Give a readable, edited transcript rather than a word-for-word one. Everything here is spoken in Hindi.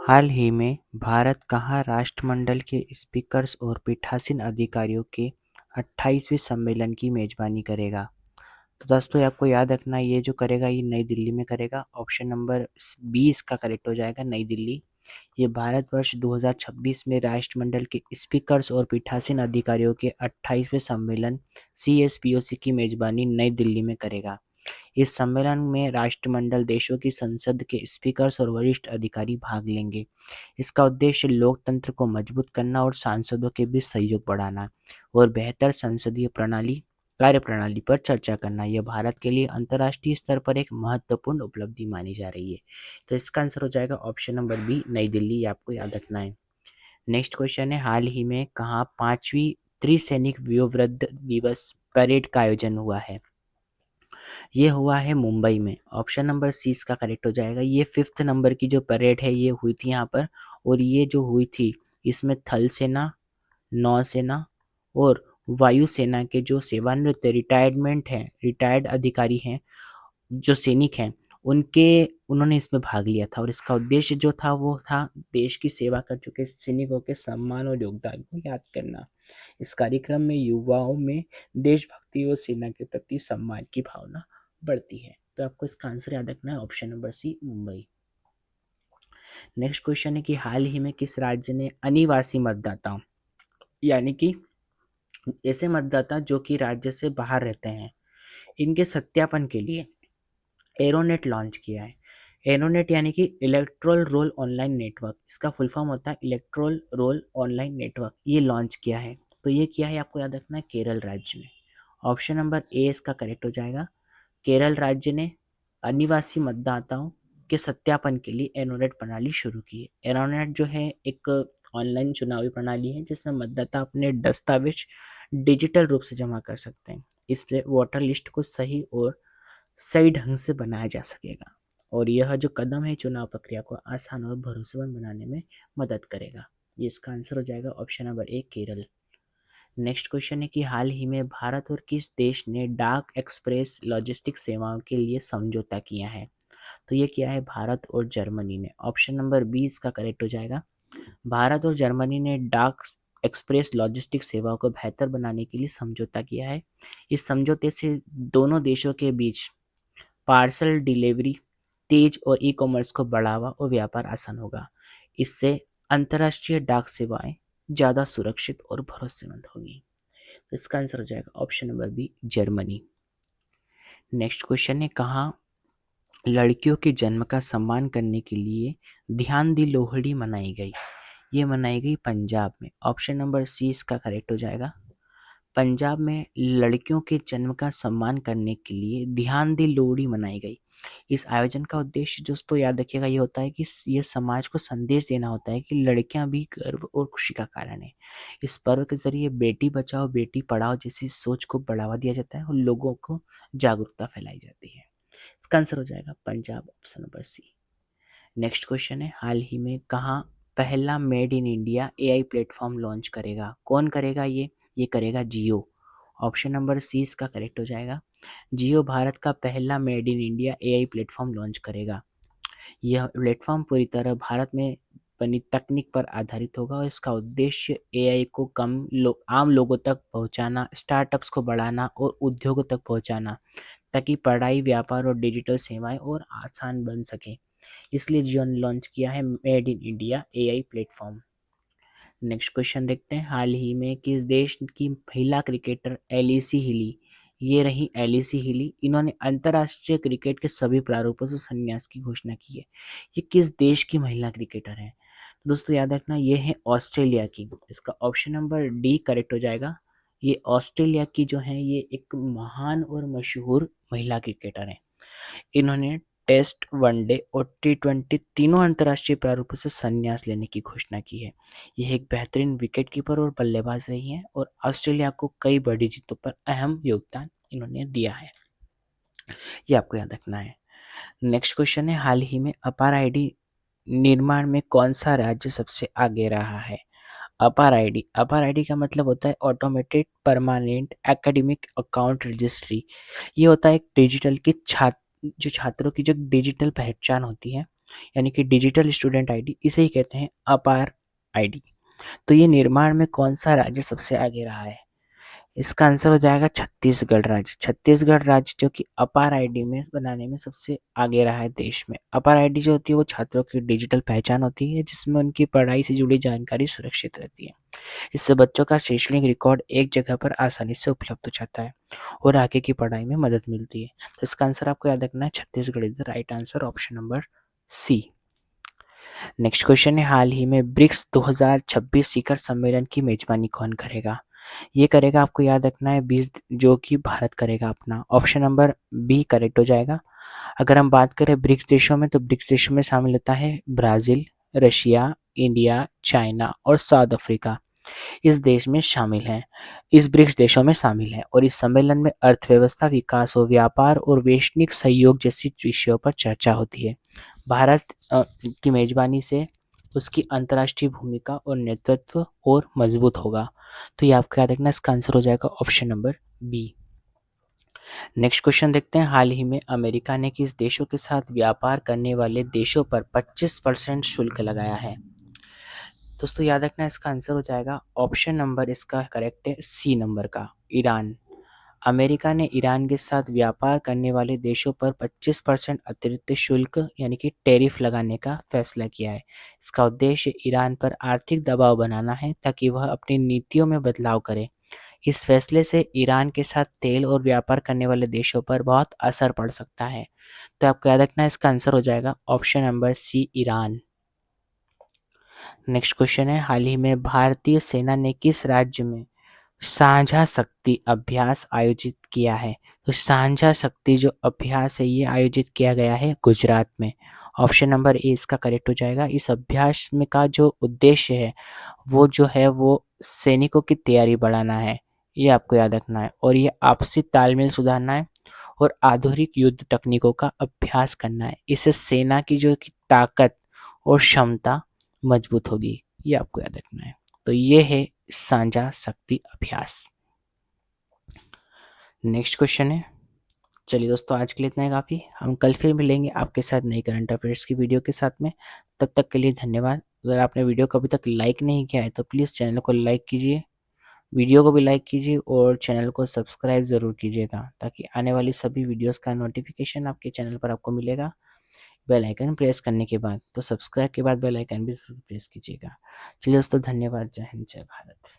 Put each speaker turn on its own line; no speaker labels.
हाल ही में भारत कहाँ राष्ट्रमंडल के स्पीकर्स और पीठासीन अधिकारियों के 28वें सम्मेलन की मेजबानी करेगा? तो दोस्तों ये आपको याद रखना, ये जो करेगा ये नई दिल्ली में करेगा। ऑप्शन नंबर बी इसका करेक्ट हो जाएगा, नई दिल्ली। ये भारतवर्ष 2026 में राष्ट्रमंडल के स्पीकर्स और पीठासीन अधिकारियों के 28वें सम्मेलन CSPOC की मेजबानी नई दिल्ली में करेगा। इस सम्मेलन में राष्ट्रमंडल देशों की संसद के स्पीकर्स और वरिष्ठ अधिकारी भाग लेंगे। इसका उद्देश्य लोकतंत्र को मजबूत करना और सांसदों के बीच सहयोग बढ़ाना और बेहतर संसदीय कार्यप्रणाली पर चर्चा करना। यह भारत के लिए अंतर्राष्ट्रीय स्तर पर एक महत्वपूर्ण उपलब्धि मानी जा रही है। तो इसका आंसर हो जाएगा ऑप्शन नंबर बी, नई दिल्ली। ये आपको याद रखना है। नेक्स्ट क्वेश्चन है, हाल ही में कहाँ 5वीं त्रिसैनिक व्योमवृत्त दिवस परेड का आयोजन हुआ है? ये हुआ है मुंबई में। ऑप्शन नंबर सी इसका करेक्ट हो जाएगा। ये 5th नंबर की जो परेड है ये हुई थी यहाँ पर, और ये जो हुई थी इसमें थल सेना, नौसेना और वायुसेना के जो सेवानिवृत्त रिटायर्ड अधिकारी हैं, जो सैनिक हैं, उन्होंने इसमें भाग लिया था। और इसका उद्देश्य जो था वो था देश की सेवा कर चुके सैनिकों के सम्मान और योगदान को याद करना। इस कार्यक्रम में युवाओं में देशभक्ति और सेना के प्रति सम्मान की भावना बढ़ती है। तो आपको इसका आंसर याद रखना है, option number C, Mumbai. Next question है कि हाल ही में किस राज्य ने अनिवासी मतदाताओं, यानी कि ऐसे मतदाता जो कि राज्य से बाहर रहते हैं, इनके सत्यापन के लिए एरोनेट लॉन्च किया है? एरोनेट यानी कि इलेक्ट्रोल रोल ऑनलाइन नेटवर्क, इसका फुल फॉर्म होता है इलेक्ट्रोल रोल ऑनलाइन नेटवर्क। ये लॉन्च किया है, तो ये किया है आपको याद रखना है केरल राज्य में। ऑप्शन नंबर ए इसका करेक्ट हो जाएगा। केरल राज्य ने अनिवासी मतदाताओं के सत्यापन के लिए एरोनेट प्रणाली शुरू की है। एरोनेट जो है एक ऑनलाइन चुनावी प्रणाली है जिसमें मतदाता अपने दस्तावेज डिजिटल रूप से जमा कर सकते हैं। इससे वोटर लिस्ट को सही ढंग से बनाया जा सकेगा, और यह जो कदम है चुनाव प्रक्रिया को आसान और भरोसेमंद बनाने में मदद करेगा। ये इसका आंसर हो जाएगा option number A, Kerala. Next question है कि हाल ही में भारत और किस देश ने डाक एक्सप्रेस लॉजिस्टिक सेवाओं के लिए समझौता किया है? तो ये किया है भारत और जर्मनी ने। ऑप्शन नंबर बी इसका करेक्ट हो जाएगा। भारत और जर्मनी ने डाक एक्सप्रेस लॉजिस्टिक सेवाओं को बेहतर बनाने के लिए समझौता किया है। इस समझौते से दोनों देशों के बीच पार्सल डिलीवरी तेज और ई-कॉमर्स को बढ़ावा और व्यापार आसान होगा। इससे अंतर्राष्ट्रीय डाक सेवाएं ज़्यादा सुरक्षित और भरोसेमंद होगी। इसका आंसर हो जाएगा option number B, Germany. Next question है, कहाँ लड़कियों के जन्म का सम्मान करने के लिए ध्यान दी लोहड़ी मनाई गई? ये मनाई गई पंजाब में। ऑप्शन नंबर सी इसका करेक्ट हो जाएगा। पंजाब में लड़कियों के जन्म का सम्मान करने के लिए ध्यान दी लोहड़ी मनाई गई। इस आयोजन का उद्देश्य दोस्तों याद रखिएगा ये होता है कि ये समाज को संदेश देना होता है कि लड़कियां भी गर्व और खुशी का कारण है। इस पर्व के जरिए बेटी बचाओ बेटी पढ़ाओ जैसी सोच को बढ़ावा दिया जाता है और लोगों को जागरूकता फैलाई जाती है। इसका आंसर हो जाएगा Punjab, option number C. Next question है, हाल ही में कहाँ पहला made in India AI platform launch करेगा? कौन करेगा ये करेगा जियो। ऑप्शन नंबर सी इसका करेक्ट हो जाएगा। जियो भारत का पहला made in India AI platform launch करेगा। यह प्लेटफॉर्म पूरी तरह भारत में बनी तकनीक पर आधारित होगा और इसका उद्देश्य AI को आम लोगों तक पहुंचाना, स्टार्टअप्स को बढ़ाना और उद्योगों तक पहुंचाना, ताकि पढ़ाई, व्यापार और डिजिटल सेवाएं और आसान बन सके। इसलिए जियो ने लॉन्च किया है made in India AI platform. Next question देखते हैं, हाल ही में किस देश की महिला क्रिकेटर एलिसी हिली, ये रही एलिसी हिली, इन्होंने अंतर्राष्ट्रीय क्रिकेट के सभी प्रारूपों से संन्यास की घोषणा की है? ये किस देश की महिला क्रिकेटर है? दोस्तों याद रखना ये है ऑस्ट्रेलिया की। इसका ऑप्शन नंबर डी करेक्ट हो जाएगा। ये ऑस्ट्रेलिया की जो है ये एक महान और मशहूर महिला क्रिकेटर है। इन्होंने टेस्ट, वनडे और T20 तीनों अंतर्राष्ट्रीय प्रारूपों से संन्यास लेने की घोषणा की है। यह एक बेहतरीन विकेटकीपर और बल्लेबाज रही हैं और ऑस्ट्रेलिया को कई बड़ी जीतों पर अहम योगदान इन्होंने दिया है। ये आपको याद रखना है। नेक्स्ट क्वेश्चन है, हाल ही में अपार आईडी निर्माण में कौन सा राज्य सबसे आगे रहा है? अपार आईडी का मतलब होता है automated permanent academic account registry. ये होता है एक डिजिटल की छात्रों की जो डिजिटल पहचान होती है यानी कि डिजिटल स्टूडेंट आईडी, इसे ही कहते हैं अपार आईडी। तो ये निर्माण में कौन सा राज्य सबसे आगे रहा है? इसका आंसर हो जाएगा छत्तीसगढ़ राज्य। छत्तीसगढ़ राज्य जो कि अपार आईडी में बनाने में सबसे आगे रहा है देश में। अपार आईडी जो होती है वो छात्रों की डिजिटल पहचान होती है, जिसमें उनकी पढ़ाई से जुड़ी जानकारी सुरक्षित रहती है। इससे बच्चों का शैक्षणिक रिकॉर्ड एक जगह पर आसानी से उपलब्ध हो जाता है और आगे की पढ़ाई में मदद मिलती है। तो इसका आंसर आपको याद रखना है Chhattisgarh is the right answer, option number C. Next question है, हाल ही में ब्रिक्स 2026 शिखर सम्मेलन की मेजबानी कौन करेगा? ये करेगा, आपको याद रखना है 20, जो कि भारत करेगा अपना। ऑप्शन नंबर बी करेक्ट हो जाएगा। अगर हम बात करें ब्रिक्स देशों में, तो ब्रिक्स देशों में शामिल होता है ब्राज़ील, रशिया, इंडिया, चाइना और साउथ अफ्रीका। इस देश में शामिल हैं, इस ब्रिक्स देशों में शामिल हैं, और इस सम्मेलन में अर्थव्यवस्था, विकास और व्यापार और वैश्विक सहयोग जैसी विषयों पर चर्चा होती है। भारत की मेजबानी से उसकी अंतर्राष्ट्रीय भूमिका और नेतृत्व और मजबूत होगा। तो ये आपको याद रखना, इसका आंसर हो जाएगा option number B. Next question देखते हैं, हाल ही में अमेरिका ने किस देशों के साथ व्यापार करने वाले देशों पर 25% शुल्क लगाया है? दोस्तों याद रखना, इसका आंसर हो जाएगा ऑप्शन नंबर, इसका करेक्ट है सी नंबर का, ईरान। अमेरिका ने ईरान के साथ व्यापार करने वाले देशों पर 25% अतिरिक्त शुल्क यानी कि टैरिफ लगाने का फैसला किया है। इसका उद्देश्य ईरान पर आर्थिक दबाव बनाना है ताकि वह अपनी नीतियों में बदलाव करे। इस फैसले से ईरान के साथ तेल और व्यापार करने वाले देशों पर बहुत असर पड़ सकता है। तो आपको याद रखना है, इसका आंसर हो जाएगा option number C, Iran. Next question है, हाल ही में भारतीय सेना ने किस राज्य में साझा शक्ति अभ्यास आयोजित किया है? तो साझा शक्ति जो अभ्यास है ये आयोजित किया गया है गुजरात में। ऑप्शन नंबर ए इसका करेक्ट हो जाएगा। इस अभ्यास में का जो उद्देश्य है वो सैनिकों की तैयारी बढ़ाना है, ये आपको याद रखना है, और ये आपसी तालमेल सुधारना है और आधुनिक युद्ध तकनीकों का अभ्यास करना है। इससे सेना की जो की ताकत और क्षमता मजबूत होगी, ये आपको याद रखना है। तो ये है साझा शक्ति अभ्यास। नेक्स्ट क्वेश्चन है, चलिए दोस्तों आज के लिए इतना है काफ़ी। हम कल फिर मिलेंगे आपके साथ नई करंट अफेयर्स की वीडियो के साथ में। तब तक के लिए धन्यवाद। अगर आपने वीडियो को अभी तक लाइक नहीं किया है तो प्लीज़ चैनल को लाइक कीजिए, वीडियो को भी लाइक कीजिए और चैनल को सब्सक्राइब ज़रूर कीजिएगा, ताकि आने वाली सभी वीडियोस का नोटिफिकेशन आपके चैनल पर आपको मिलेगा बेल आइकन प्रेस करने के बाद। तो सब्सक्राइब के बाद बेल आइकन भी ज़रूर प्रेस कीजिएगा। चलिए दोस्तों धन्यवाद, जय हिंद, जय भारत।